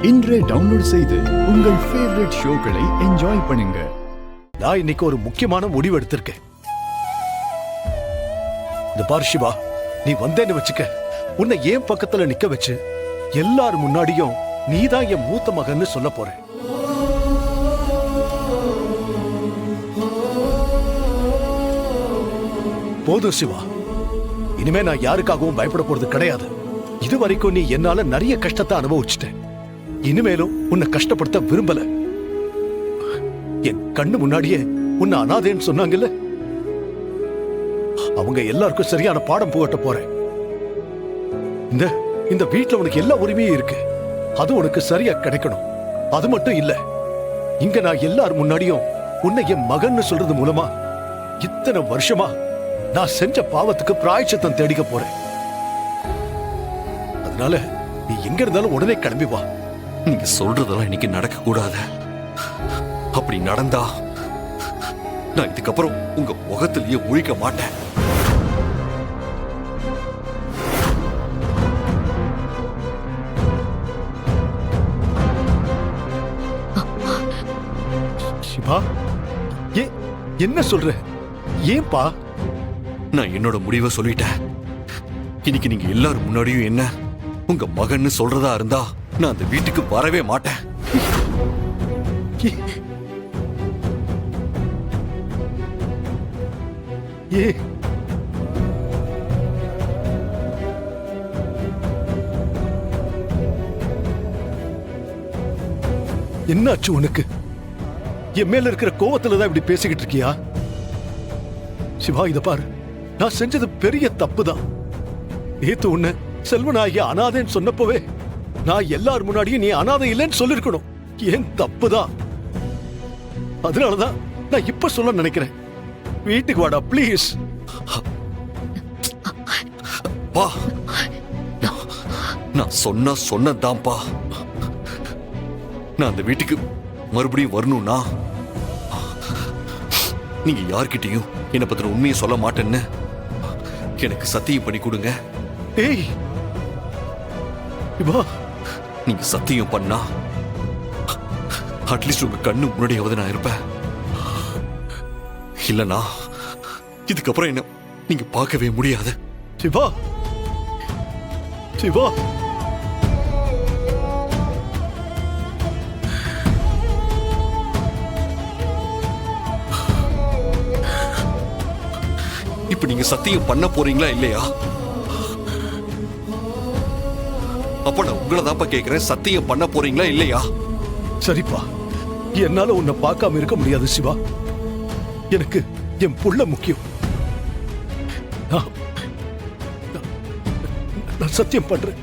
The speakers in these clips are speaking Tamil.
இன்றே டவுன்லோட் செய்து உங்கள் ஃபேவரட் ஷோக்களை என்ஜாய் பண்ணுங்க. நான் இன்னைக்கு ஒரு முக்கியமான முடிவு எடுத்திருக்கேன். இந்த பார் சிவா, நீ வந்தேன்னு வச்சுக்க, உன்னை ஏன் பக்கத்துல நிக்க வச்சு எல்லார் முன்னாடியும் நீதான் என் மூத்த மகன்னு சொல்ல போறேன். போதும் சிவா, இனிமே நான் யாருக்காகவும் பயப்பட போறது கிடையாது. இது வரைக்கும் நீ என்னால நிறைய கஷ்டத்தை அனுபவிச்சுட்டேன். இனிமேலும் உன்னை கஷ்டப்படுத்த விரும்பல. என் கண்ணு முன்னாடியே உன்னை அனாதேன்னு சொன்னாங்கல்ல, அவங்க எல்லாருக்கும் சரியான பாடம் புகட்ட போறேன். இந்த வீட்டுல உனக்கு எல்லா உரிமையும் இருக்கு, அது உனக்கு சரியா கிடைக்கணும். அது மட்டும் இல்ல, இங்க நான் எல்லார் முன்னாடியும் உன்னை என் மகன்னு சொல்றது மூலமா இத்தனை வருஷமா நான் செஞ்ச பாவத்துக்கு பிராயச்சித்தம் தேடிக்க போறேன். அதனால நீ எங்க இருந்தாலும் உடனே கிளம்பி வா. நீங்க சொல்றதெல்லாம் இன்னைக்கு நடக்க கூடாது. அப்படி நடந்தா நான் இதுக்கப்புறம் உங்க முகத்திலேயே முழிக்க மாட்டேன். சிவா, என்ன சொல்ற? ஏன்பா? நான் என்னோட முடிவை சொல்லிட்டேன். இன்னைக்கு நீங்க எல்லாரும் முன்னாடியும் என்ன உங்க மகன்னு சொல்றதா இருந்தா நான் அந்த வீட்டுக்கு வரவே மாட்டேன். என்னாச்சு உனக்கு? என் மேல இருக்கிற கோவத்துலதான் இப்படி பேசிக்கிட்டு இருக்கியா? சிவா, இத பாரு, நான் செஞ்சது பெரிய தப்புதான். நேத்து உன்னை செல்வனாகி அனாதைன்னு சொன்னப்பவே நான் எல்லார் முன்னாடியும் நீ அனாதை இல்லைன்னு சொல்லிருக்கணும். ஏன் தப்புதான். அதனாலதான் நான் இப்ப சொல்ல நினைக்கிறேன். வீட்டுக்கு வாடா பிளீஸ். பா, நான் சொன்னதான்பா. நான் அந்த வீட்டுக்கு மறுபடியும் வரணும்னா நீங்க யார்கிட்டயும் என்ன பத்தின உண்மையை சொல்ல மாட்டேன்னு எனக்கு சத்தியம் பண்ணி கொடுங்க. ஏய் இவா, நீங்க சத்தியம் பண்ணா அட்லீஸ்ட் உங்க கண்ணு முன்னாடியாவது நான் இருப்பேன். இல்லனா இதுக்கப்புறம் என்ன நீங்க பார்க்கவே முடியாது. சிவா, சிவா, இப்ப நீங்க சத்தியம் பண்ண போறீங்களா இல்லையா? அப்ப நான் உங்களை தான்ப்பா கேட்கிறேன், சத்தியம் பண்ண போறீங்களா இல்லையா? சரிப்பா, என்னால உன்னை பார்க்காம இருக்க முடியாது சிவா. எனக்கு என் புள்ள முக்கியம். நான் சத்தியம் பண்றேன்.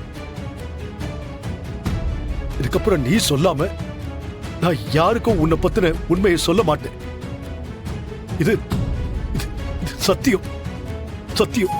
இதுக்கப்புறம் நீ சொல்லாம நான் யாருக்கும் உன்னை பத்தின உண்மையை சொல்ல மாட்டேன். இது சத்தியம், சத்தியம்.